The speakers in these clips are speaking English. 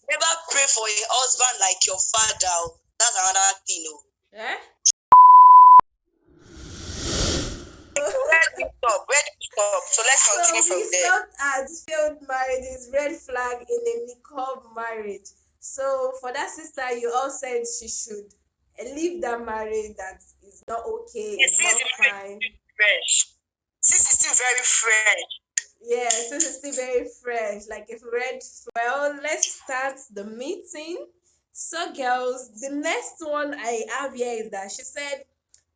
Never pray for a husband like your father. That's another thing. Eh? Where do we stop? Where do we stop? So let's So continue we from there. stopped at failed marriages, red flag in a niqab marriage. So for that sister, you all said she should leave that marriage. That is not okay. Yes, It's since not the marriage is fine. still fresh. Since it's still very fresh. Yeah, since it's still very fresh, like if red. Well, let's start the meeting. So, girls, the next one I have here is that she said,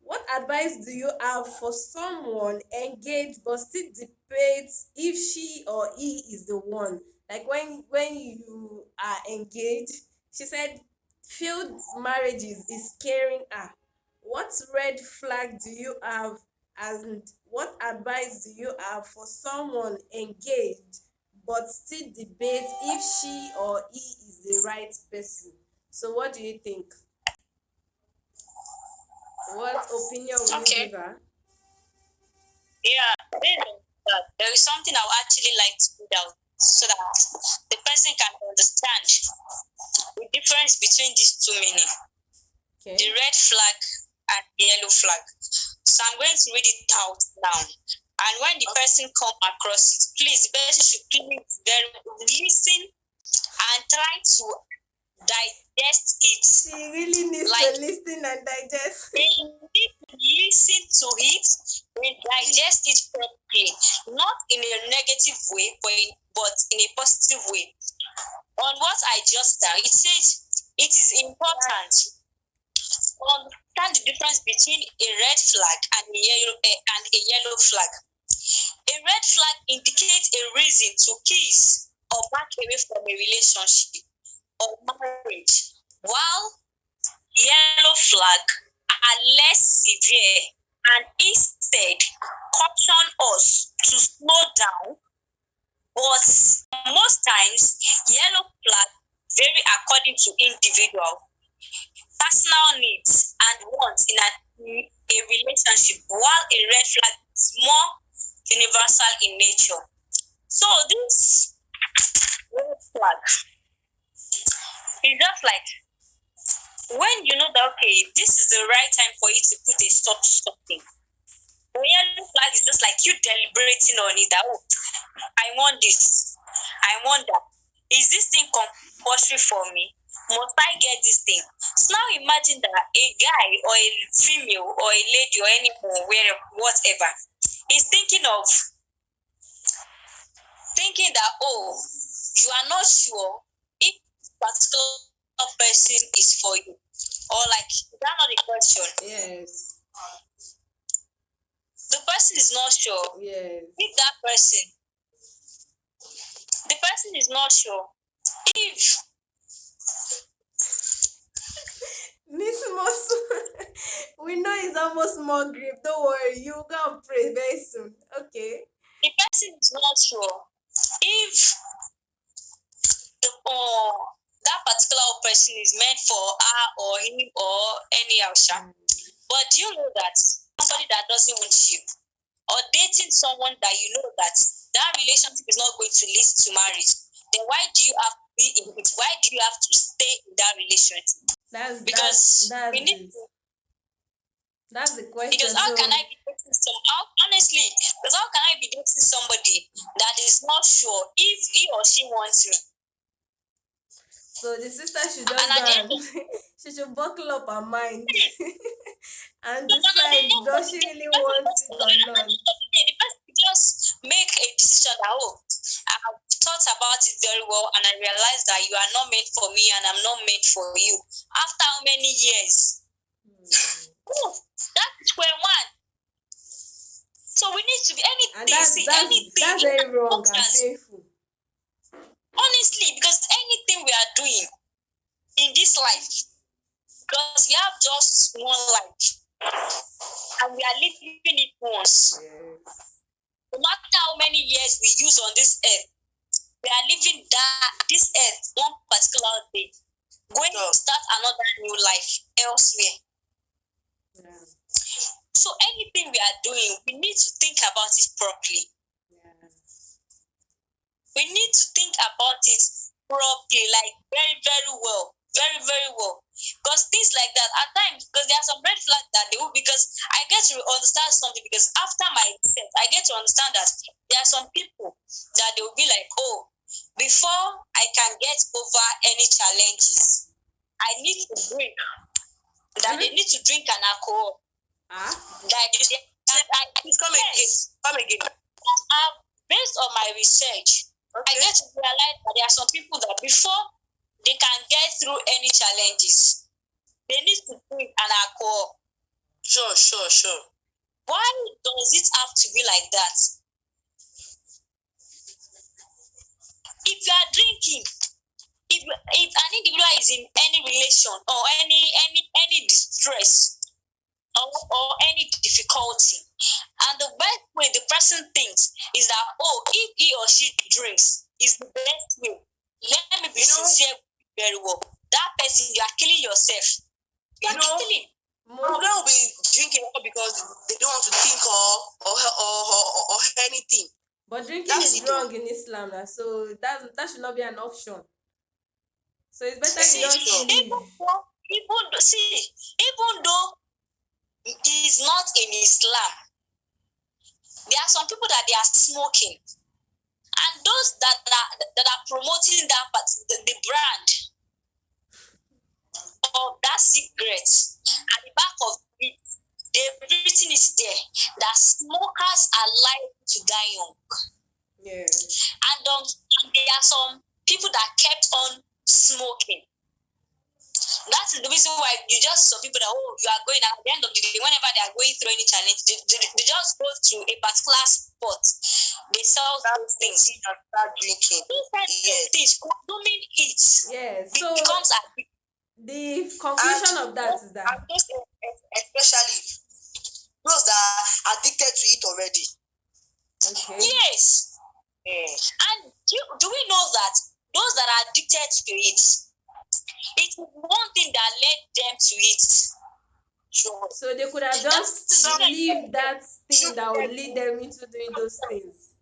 "What advice do you have for someone engaged but still debates if she or he is the one?" Like when you are engaged, she said, "Failed marriages is scaring her. What red flag do you have, and what advice do you have for someone engaged but still debate if she or he is the right person?" So what do you think? What opinion will you Okay. give her? Yeah. Based on that, there is something I would actually like to put out so that the person can understand the difference between these two meaning, the Okay. red flag and the yellow flag. So I'm going to read it out now. And when the person come across it, please, the person should please very listen and try to digest it. She really needs to Like listen and digest. they need to listen to it and digest it properly, not in a negative way, but in a positive way. On what I just said, it says it is important to understand the difference between a red flag and a yellow flag. A red flag indicates a reason to kiss or back away from a relationship or marriage, while yellow flag are less severe and instead caution us to slow down. But most times, yellow flag vary according to individual personal needs and wants in a relationship, while a red flag is more universal in nature. So this red flag is just like when you know that okay, this is the right time for you to put a stop to something. The yellow flag is just like you deliberating on it that oh, I want this, I want that. Is this thing compulsory for me? Must I get this thing? So now imagine that a guy or a female or a lady or anyone, where whatever, is thinking that oh, you are not sure if this particular person is for you. Or like is that not the question? Yes. The person is not sure Yes. if that person, the person is not sure if Miss Moss, we know it's almost more grip. Don't worry, you go and pray very soon. Okay. the person is not sure if the that particular person is meant for her or him or any else. But do you know that somebody that doesn't want you or dating someone that you know that that relationship is not going to lead to marriage, then why do you have to be in it? Why do you have to stay in that relationship? That's Because we that's need it. to. That's the Because question. how can So I be dating honestly? Because how can I be dating somebody that is not sure if he or she wants me? so the sister should And just go at the end and of the she should buckle up her mind day, and no, and at the decide end of does the she day, really want it or not. the person just make a decision that oh, I've thought about it very well and I realized that you are not meant for me and I'm not meant for you. After how many years? Oh, that's square one. So we need to be And anything, see anything that's very as wrong much and as painful. honestly, because anything we are doing in this life, because we have just one life and we are living it once. Yes. No matter how many years we use on this earth, we are living this earth one particular day, going to start another new life elsewhere. Yeah. So anything we are doing, we need to think about it properly. Yeah. We need to think about it properly, like very, very well. Very, very well. Because things like that, at times, because there are some red flags that they will, because I get to understand something, because after my set, I get to understand that there are some people that they will be like, oh, before I can get over any challenges, I need to drink. That they need to drink an alcohol. That you say, Please come again. yes. Come again. Based on my research, I get to realize that there are some people that before they can get through any challenges, they need to drink an alcohol. Sure. Why does it have to be like that? If you are drinking, if an individual is in any relation or any distress or any difficulty, and the best way the person thinks is that, oh, if he or she drinks is the best way, let me be sincere very well, that person, you are killing yourself. You are killing. Some will be drinking because they don't want to think or anything. But drinking is wrong in Islam, so that should not be an option. So it's better you just leave. Even though it's not in Islam, there are some people that they are smoking, and those that are promoting that the brand of that cigarette, at the back of it, everything is there that smokers are liable to die young. Yeah. And there are some people that kept on smoking. That is the reason why you just saw people that, oh, you are going, at the end of the day, whenever they are going through any challenge, they just go to a particular spot. They sell those things. Start drinking. These things, consuming it. Yeah. So it becomes a the conclusion of that is that, especially those that are addicted to it already. okay. Yes. And do we know that those that are addicted to it, it's one thing that led them to it. Sure. So they could have just leave that thing that would lead them into doing those things.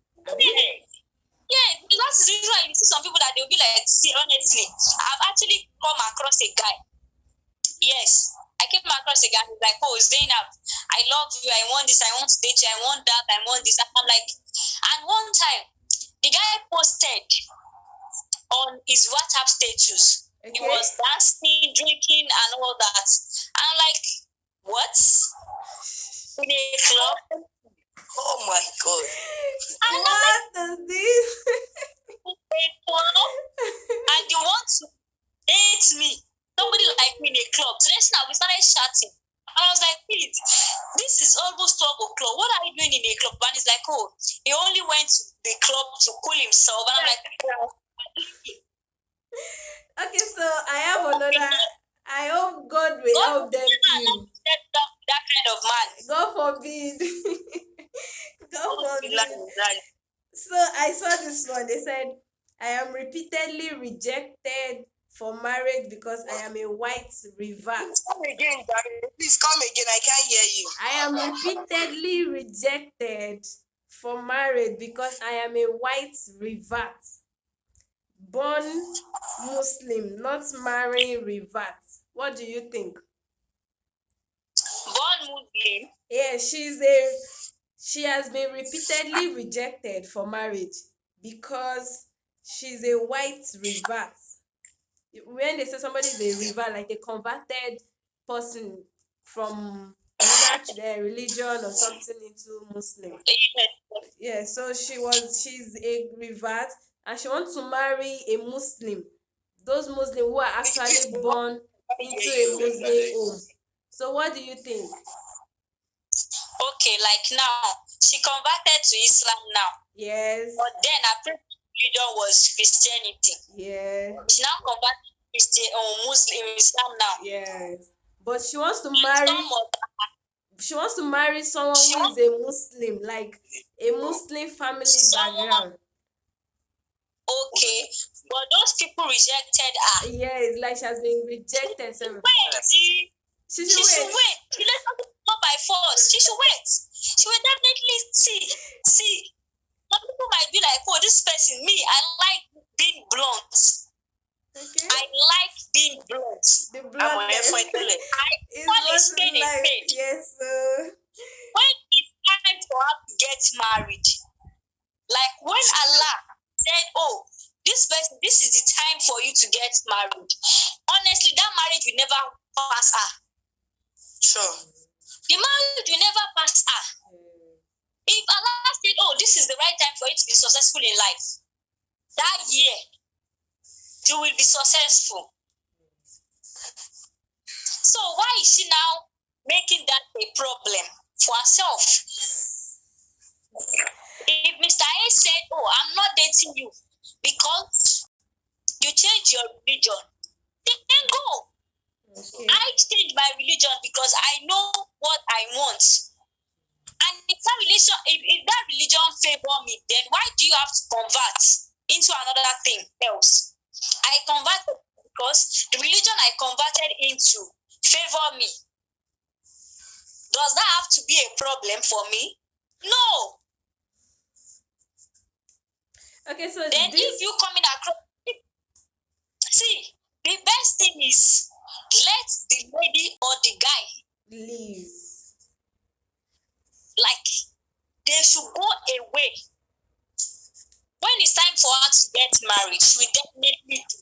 Yeah, that's the reason why you see some people that they'll be like, see, honestly, I've actually come across a guy. Yes, I came across a guy who's like, oh, Zainab, I love you, I want this, I want to date you, I want that, I want this. I'm like, and one time, the guy posted on his WhatsApp status. Okay. He was dancing, drinking, and all that. I'm like, what? In a club? Oh my God. And What is this? a club? And you want to date me? Somebody like me in a club. So then now we started chatting. And I was like, Pete, this is almost 12 o'clock. What are you doing in a club? And he's like, oh, he only went to the club to cool himself. And I'm like, Okay, so I have another. I hope God will help them you. That kind of man. God forbid. God forbid. So I saw this one. They said, I am repeatedly rejected for marriage because I am a white revert. Come again, Daddy. Please come again. I can't hear you. I am repeatedly rejected for marriage because I am a white revert. Born Muslim, not marrying revert. What do you think? Born Muslim. Yeah, she has been repeatedly rejected for marriage because she's a white revert. When they say somebody is a revert, like a converted person from another religion or something into Muslim. Yeah, so she's a revert and she wants to marry a Muslim. Those Muslims who are actually born into a Muslim home. So what do you think? Okay, like now, she converted to Islam now. Yes. But then her previous religion was Christianity. Yeah. She now converted to Christian or Muslim Islam now. Yes. But she wants to marry someone who is a Muslim, like a Muslim family background. Okay, but those people rejected her. Yeah, it's like she has been rejected. She should wait. She should wait. She doesn't go by force. She should wait. She will definitely see. Some people might be like, oh, this person, me, I like being blunt. blunt. The I'm on bluntness F1 I is call a what spade a life. spade. Yes, When it's time for her to get married, like when Allah said, "Oh, this is the time for you to get married." Honestly, that marriage will never pass her. Sure. The marriage will never pass her. If Allah said, "Oh, this is the right time for you to be successful in life," that year you will be successful. So why is she now making that a problem for herself? If Mr. A said, "Oh, I'm not dating you because you changed your religion," then go. okay. I changed my religion because I know what I want. And if that religion favor me, then why do you have to convert into another thing else? I converted because the religion I converted into favor me. Does that have to be a problem for me? No. Okay, so Then if you coming across, see, the best thing is let the lady or the guy, leaves. like, they should go away. When it's time for her to get married, she will definitely do.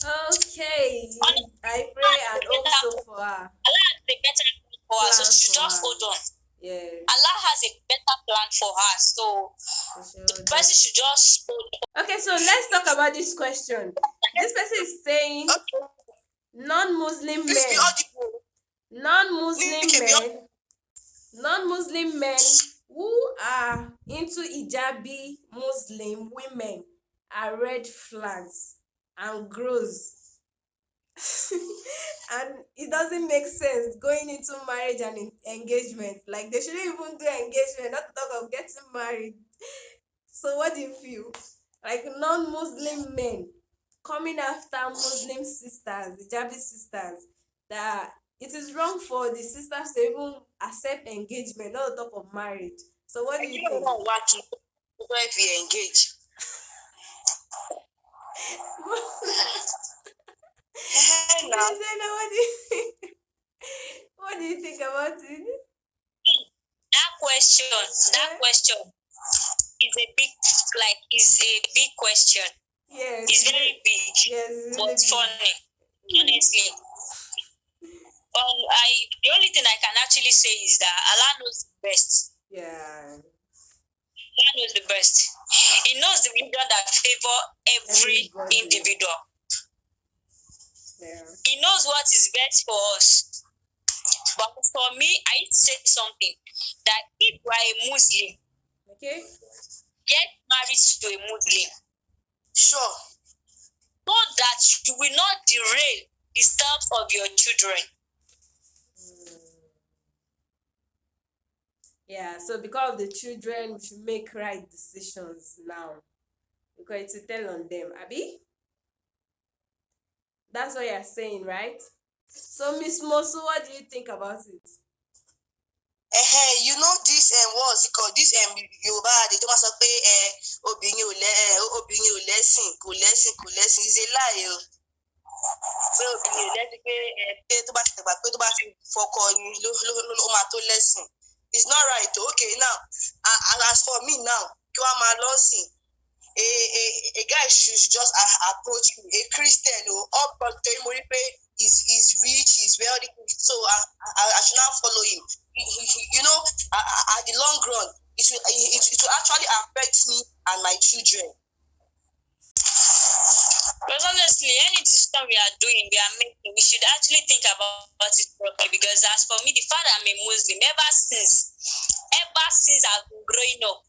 Okay, Honestly, I pray and Allah hope has so for her. a better plan for her, so Plan she should for just her. hold on. Yes, Allah has a better plan for her, so she the should. person should just hold on. Okay, so let's talk about this question. This person is saying Okay. non-Muslim Please be men, audible. non-Muslim Nikki, be men, non-Muslim men who are into hijabi Muslim women are red flags and grows. And it doesn't make sense going into marriage and engagement. Like they shouldn't even do engagement, not to talk of getting married. So what do you feel? Like non-Muslim men coming after Muslim sisters, hijabi sisters, that it is wrong for the sisters to even accept engagement, not to talk of marriage. So what do you you think? know what to do if you engage. Now, Christina, what do you think? What do you think about it? That question is a big question. Yes, It's very big, yes, it's but really big. funny. Honestly, the only thing I can actually say is that Allah knows the best. Yeah. Allah knows the best. He knows the religion that favor every Everybody. individual. Yeah. He knows what is best for us. But for me, I say something that if you are a Muslim, Okay. get married to a Muslim, sure. so that you will not derail the steps of your children. Yeah, so because of the children, we should make right decisions now. Because it's a tell on them, Abby. That's what you're saying, right? So, Miss Mosu, what do you think about it? You know this what's it called? This Yorùbá they tó máa sọ pé obìnrin ò lẹ́sìn kò lẹ́sìn is a lie o. Pé obìnrin ò lẹ́sìn pé tó bá ti dàgbà pé tó bá ti fọkọ ni ló máa tó lẹ́sìn. It's not right. Okay, now as for me now, kí wàá máa lọ sìn. A guy should just approach me, a Christian, up to him, he's rich, he's wealthy, so I should not follow him. You know, at the long run, it will actually affect me and my children. Because honestly, any decision we are making, we should actually think about it properly. Because as for me, the fact that I'm a Muslim, ever since I've been growing up,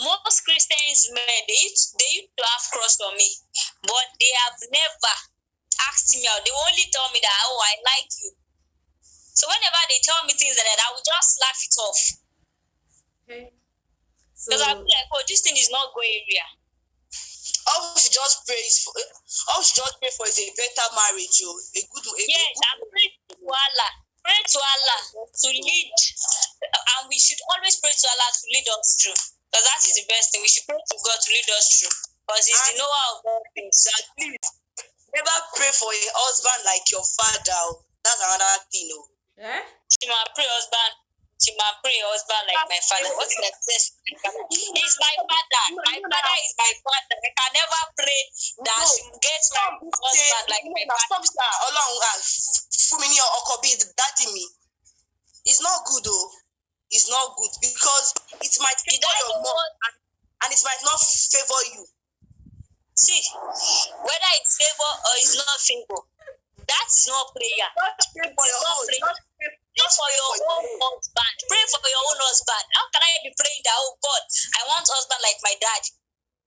most Christians men they used to have crush on me, but they have never asked me out. They only tell me that, "Oh, I like you." So whenever they tell me things like that, I will just laugh it off. Okay. Because I'll be like, "Oh, this thing is not going area." All we should just pray for is a better marriage, Yes, I'm praying to Allah. Pray to Allah to lead, and we should always pray to Allah to lead us through. Because that is the best thing. We should pray to God to lead us through. Because He's the knower of all things. Please, Never pray for a husband like your father. That's another thing. Eh? She might pray husband like my father. What is that? He's my father. My father is my father. I can never pray that she gets my husband like my father. Stop along fún mi ní ọkọ bíi daddy mi. It's not good though. It's not good because it might favor your mom and it might not favor you. See, whether it's favor or it's not favor, that is not prayer. Pray for your own. Pray for your own husband. Pray for your own husband. How can I be praying that, oh God, I want husband like my dad?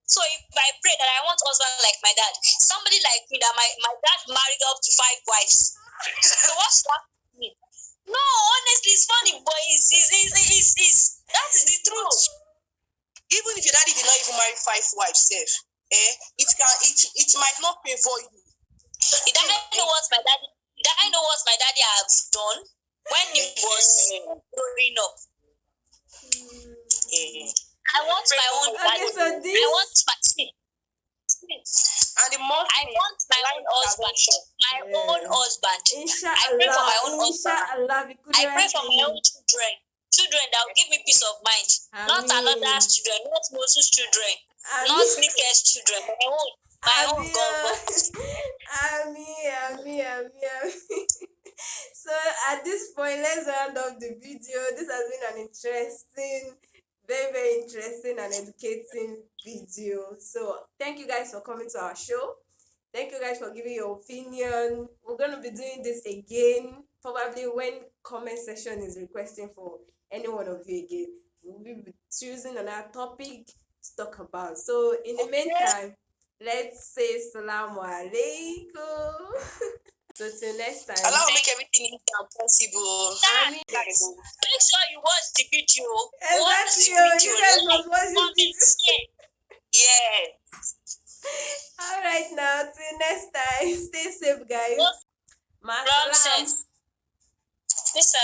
So if I pray that I want husband like my dad, somebody like me that my dad married up to 5 wives. So what's that mean? No, honestly, it's funny, but that is the truth. Even if your daddy did not even marry 5 wives, it might not favor you. Did I know what my daddy has done when he was growing up? I want my own daddy. Okay, so this. I want my And the most I want my own husband. My own husband. Inshallah, I pray for my own husband. inshallah, I pray for my own children. Children that will give me peace of mind. Not another's children, not Moses' children, not Nike's children. My own God. Ami. So at this point, let's round up the video. This has been an interesting, very, very interesting and educating video. So thank you guys for coming to our show. Thank you guys for giving your opinion. We're going to be doing this again, probably when comment section is requesting for any one of you again. We'll be choosing another topic to talk about. So in the meantime, let's say Salamu Alaikum. So till next time. Allah will make everything easy and possible. Make sure you watch the video. Exactly. You guys must watch this video. Yeah. All right, now till next time. Stay safe, guys. Nonsense. This is